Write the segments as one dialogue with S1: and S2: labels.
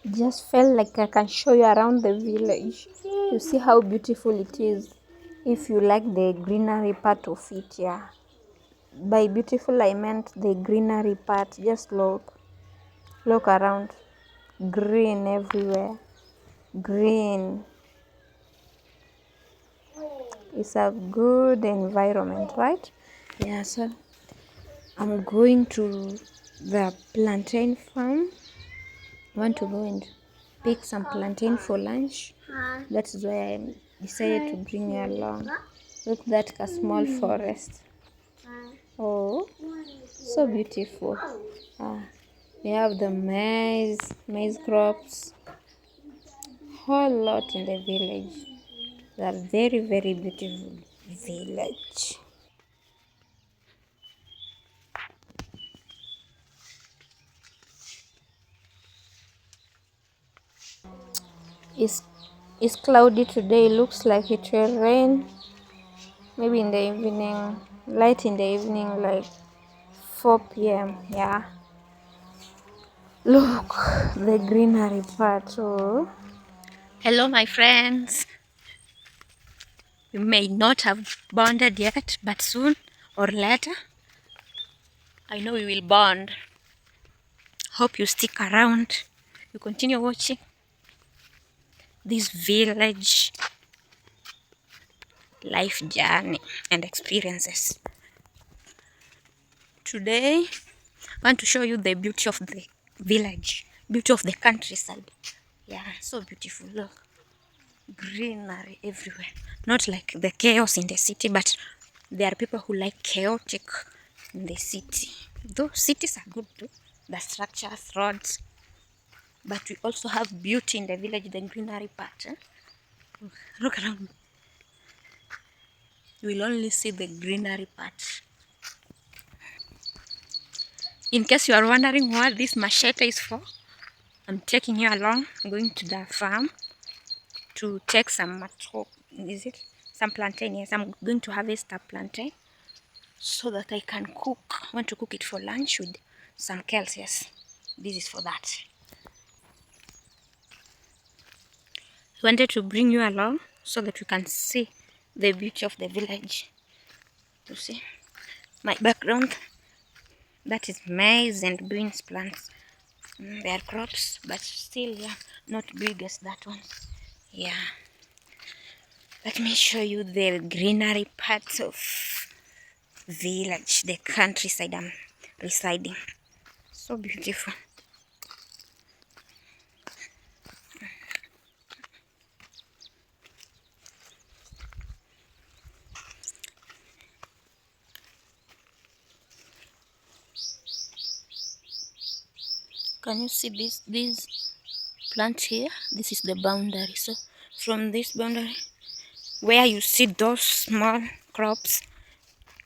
S1: Just felt like I can show you around the village. You see how beautiful it is. If you like the greenery part of it, yeah. By beautiful I meant the greenery part. Just look around. Green everywhere. Green. It's a good environment, right? Yeah, so I'm going to the plantain farm. I want to go and pick some plantain for lunch. That is why I decided to bring you along. Look, that a small forest. Oh, so beautiful. Ah, we have the maize crops, whole lot in the village. The very, very beautiful village. It's, it's cloudy today. Looks like it will rain. Maybe in the evening, light in the evening, like 4 p.m. Yeah. Look, the greenery part. Oh. Hello, my friends. You may not have bonded yet, but soon or later, I know we will bond. Hope you stick around. You continue watching this village life journey and experiences. Today, I want to show you the beauty of the village, beauty of the countryside. Yeah, so beautiful. Look, greenery everywhere. Not like the chaos in the city, but there are people who like chaotic in the city. Though cities are good too, the structures, roads, but we also have beauty in the village, the greenery part. Look around. You will only see the greenery part. In case you are wondering what this machete is for, I'm taking you along. I'm going to the farm to take some some plantain. Yes, I'm going to harvest a plantain so that I can cook. I want to cook it for lunch with some kales. Yes, this is for that. I wanted to bring you along so that you can see the beauty of the village. You see my background, that is maize and beans plants. They are crops, but still, yeah, not big as that one. Yeah, let me show you the greenery parts of village, the countryside I'm residing. So beautiful. Can you see this plant here? This is the boundary. So from this boundary, where you see those small crops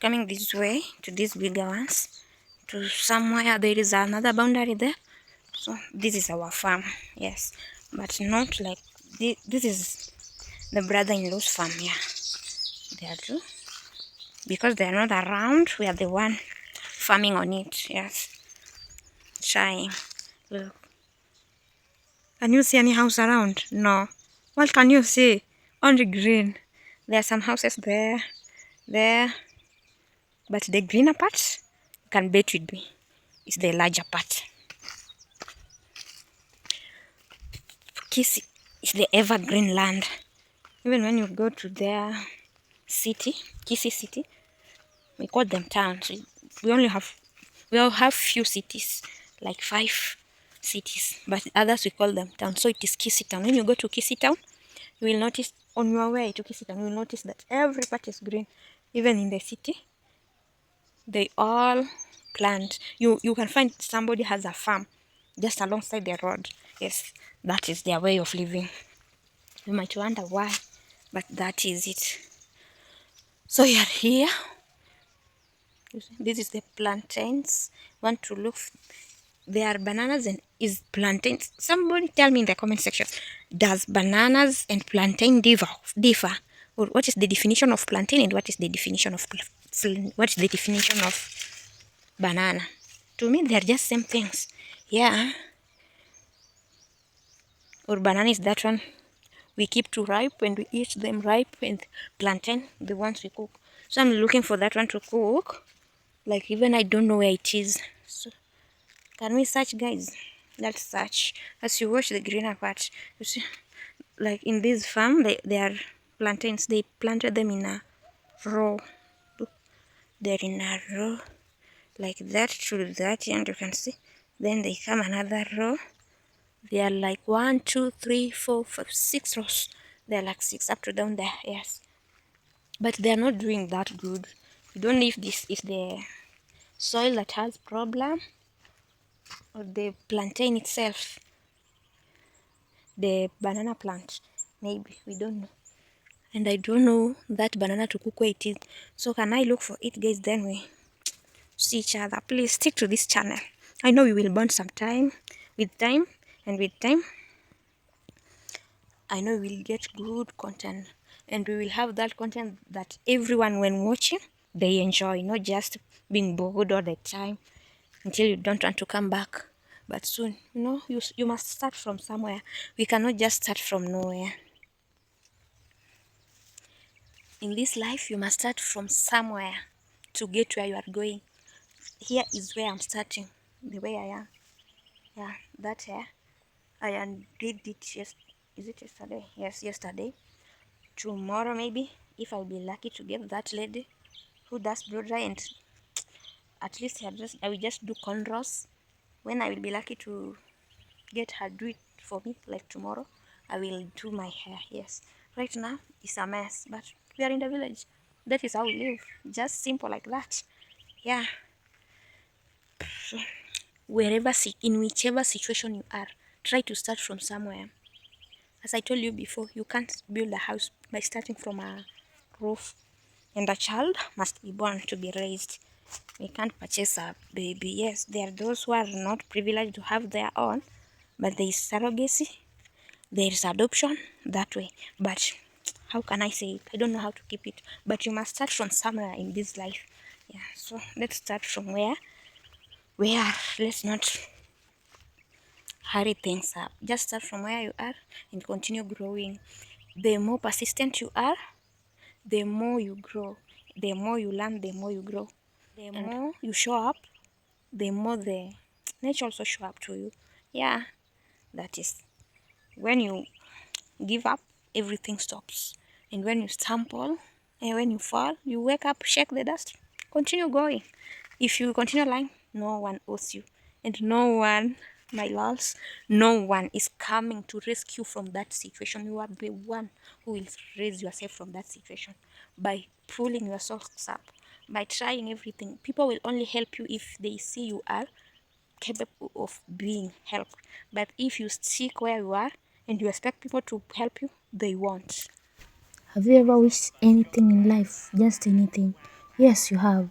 S1: coming this way to these bigger ones, to somewhere there is another boundary there. So this is our farm, yes, but not like this is the brother-in-law's farm. Yeah, they are two, because they are not around. We are the one farming on it. Yes, trying. Look, can you see any house around? No. What can you see? Only green. There are some houses there, but the greener part, you can bet with me, is the larger part. Kisi is the evergreen land. Even when you go to their city, Kisi city, we call them towns. We all have few cities, like 5 cities, but others we call them towns. So it is Kisi town. When you go to Kisi town, you will notice on your way to Kisi town, you will notice that every part is green. Even in the city, they all plant. You can find somebody has a farm just alongside the road. Yes, that is their way of living. You might wonder why, but that is it. So you are here. This is the plantains. Want to look? There are bananas and is plantains. Somebody tell me in the comment section. Does bananas and plantain differ? Or what is the definition of plantain and what is the definition of of banana? To me, they are just same things. Yeah. or banana is that one we keep to ripe and we eat them ripe, and plantain the ones we cook. So I'm looking for that one to cook. Like even I don't know where it is. So can we search, guys? Let's search. As you watch the greener part, you see, like in this farm, they are plantains. They planted them in a row. Look, they're in a row like that to that, and you can see. Then they come another row. They are like 1, 2, 3, 4, 5, 6 rows. They're like 6 up to down there. Yes, but they are not doing that good. We don't know if this is the soil that has problem or the plantain itself, the banana plant. Maybe we don't know. And I don't know that banana to cook where it is. So can I look for it, guys? Then we see each other. Please stick to this channel. I know we will burn some time, with time, and with time I know we'll get good content, and we will have that content that everyone, when watching, they enjoy, not just being bored all the time until you don't want to come back. But soon, you must start from somewhere. We cannot just start from nowhere. In this life, you must start from somewhere to get where you are going. Here is where I'm starting, the way I am. Yeah, that hair. Did it is it yesterday? Yes, yesterday. Tomorrow maybe, if I'll be lucky to get that lady who does blow dry, and at least I will just do cornrows. When I will be lucky to get her do it for me, like tomorrow, I will do my hair. Yes, right now it's a mess, but we are in the village. That is how we live, just simple like that. Yeah, in whichever situation you are, try to start from somewhere. As I told you before, you can't build a house by starting from a roof, and a child must be born to be raised. We can't purchase a baby. Yes, there are those who are not privileged to have their own, but there is surrogacy, there is adoption that way. But how can I say it? I don't know how to keep it. But you must start from somewhere in this life. Yeah, so let's start from where we are. Let's not hurry things up. Just start from where you are and continue growing. The more persistent you are, the more you grow. The more you learn, the more you grow. The more you show up, the more the nature also show up to you. Yeah, that is when you give up, everything stops. And when you stumble, and when you fall, you wake up, shake the dust, continue going. If you continue lying, no one owes you. And no one, my loves, no one is coming to rescue from that situation. You are the one who will raise yourself from that situation by pulling yourself up, by trying everything. People will only help you if they see you are capable of being helped. But if you stick where you are and you expect people to help you, they won't.
S2: Have you ever wished anything in life? Just anything? Yes, you have.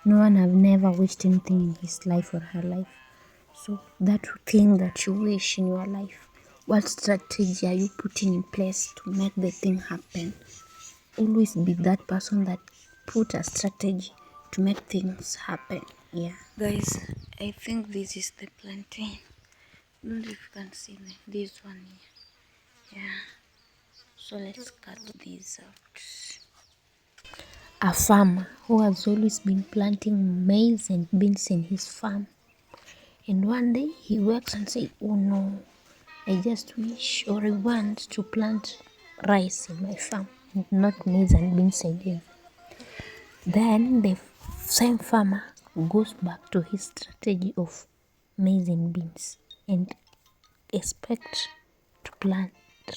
S2: No one have never wished anything in his life or her life. So that thing that you wish in your life, what strategy are you putting in place to make the thing happen? Always be that person that put a strategy to make things happen. Yeah.
S1: Guys, I think this is the plantain. I don't know if you can see this one here. Yeah. So let's cut these out.
S2: A farmer who has always been planting maize and beans in his farm. And one day he wakes and says, "Oh no, I just wish or I want to plant rice in my farm and not maize and beans again." Then the same farmer goes back to his strategy of maize and beans and expect to plant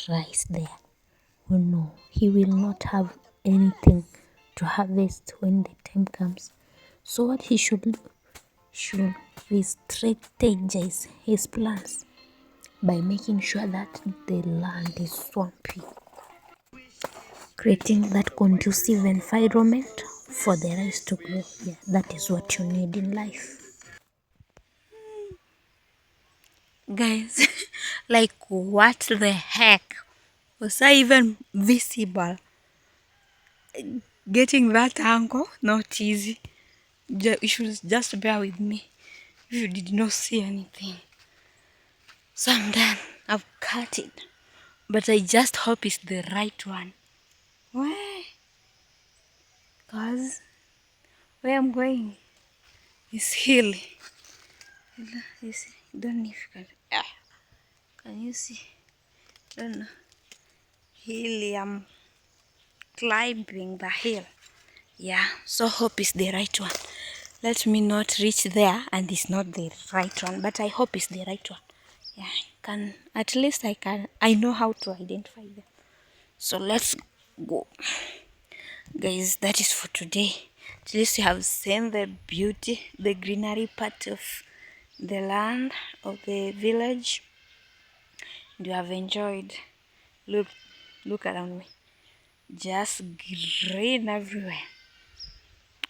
S2: rice there. Oh no, he will not have anything to harvest when the time comes. So what he should do? Should re-strategize his plans by making sure that the land is swampy, creating that conducive environment for the rice to grow. Yeah, that is what you need in life.
S1: Guys, like what the heck? Was I even visible? Getting that angle, not easy. You should just bear with me if you did not see anything. So I'm done. I've cut it. But I just hope it's the right one. Where? Cause where I'm going is hilly. You see, don't know if you can you see? Don't know. Hilly, I'm climbing the hill. Yeah, so hope it's the right one. Let me not reach there and it's not the right one, but I hope it's the right one. Yeah, at least I know how to identify them. So let's go. Guys, that is for today. At least you have seen the beauty, the greenery part of the land, of the village. And you have enjoyed. Look around me. Just green everywhere.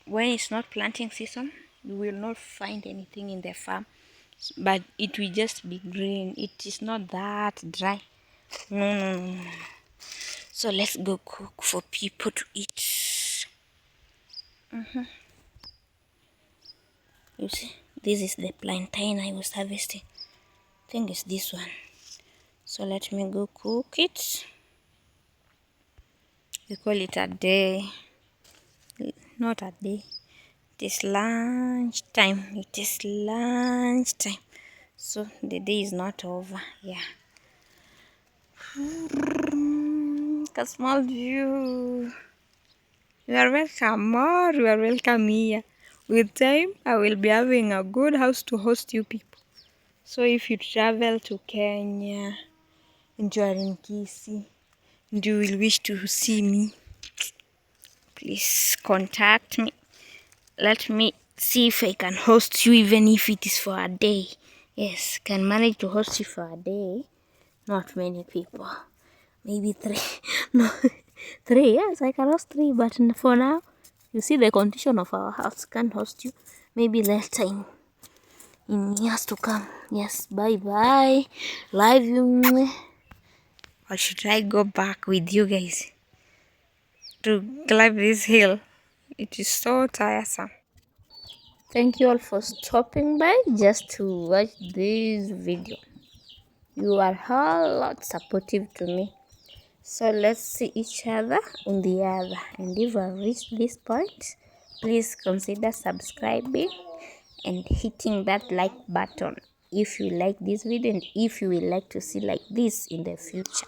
S1: When it's not planting season, you will not find anything in the farm, but it will just be green. It is not that dry. No, no, no, no. So let's go cook for people to eat. You see, this is the plantain I was harvesting. I think it's this one. So let me go cook it. We call it a day. Not a day. It is lunch time. It is lunch time. So the day is not over. Yeah. A small view. You are welcome. More, you are welcome here. With time, I will be having a good house to host you people. So if you travel to Kenya and you are in Kisii and you will wish to see me, please contact me. Let me see if I can host you, even if it is for a day. Yes, can manage to host you for a day. Not many people. Maybe 3. No, 3. Yes, I can host 3. But for now, you see the condition of our house. Can't host you. Maybe less time in years to come. Yes, bye-bye. Love you. Or should I go back with you guys to climb this hill? It is so tiresome. Thank you all for stopping by just to watch this video. You are a lot supportive to me. So let's see each other in the other. And if you have reached this point, please consider subscribing and hitting that like button if you like this video and if you would like to see like this in the future.